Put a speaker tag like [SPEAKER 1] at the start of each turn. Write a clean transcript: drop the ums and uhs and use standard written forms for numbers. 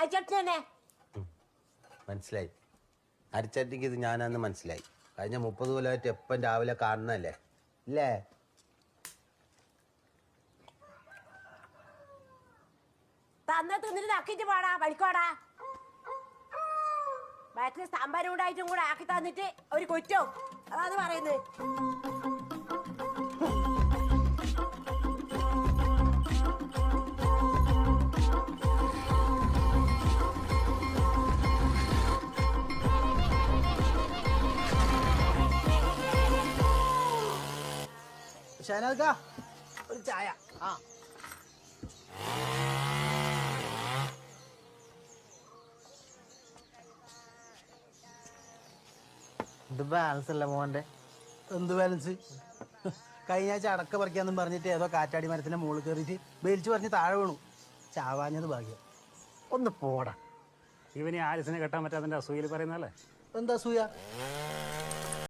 [SPEAKER 1] അരിച്ചട്ടിനെ
[SPEAKER 2] മനസ്സിലായി. അരിച്ചട്ടിക്ക് ഇത് ഞാനാന്ന് മനസ്സിലായി. കഴിഞ്ഞ 30 കൊല്ലമായിട്ട് എപ്പം രാവിലെ കാണുന്നല്ലേ ഇല്ലേ?
[SPEAKER 1] തന്ന തിന്നിട്ട് നക്കിട്ട് പാടാ പണിക്കോടാ. വയറ്റിൽ സാമ്പാർ ഉണ്ടായിട്ടും കൂടെ ആക്കി തന്നിട്ട് ഒരു കൊറ്റോ അതാണ് പറയുന്നത്.
[SPEAKER 3] ഷാനാക്ക ഒരു ചായ. ആ
[SPEAKER 4] ഇത് ബാലൻസ് അല്ല മോന്റെ.
[SPEAKER 3] എന്ത് ബാലൻസ്? കഴിഞ്ഞ ആഴ്ച അടക്ക പറിക്കാന്നും പറഞ്ഞിട്ട് ഏതോ കാറ്റാടി മരത്തിന്റെ മുകളിൽ കയറിയിട്ട് ബേലിച്ച് പറഞ്ഞ് താഴെ വീണു. ചാവാഞ്ഞത് ഭാഗ്യം.
[SPEAKER 4] ഒന്ന് പോടാ.
[SPEAKER 5] ഇവന് ആരിസിനെ കെട്ടാൻ പറ്റാത്തതിന്റെ അസൂയയിൽ പറയുന്നല്ലേ?
[SPEAKER 3] എന്താ അസൂയ?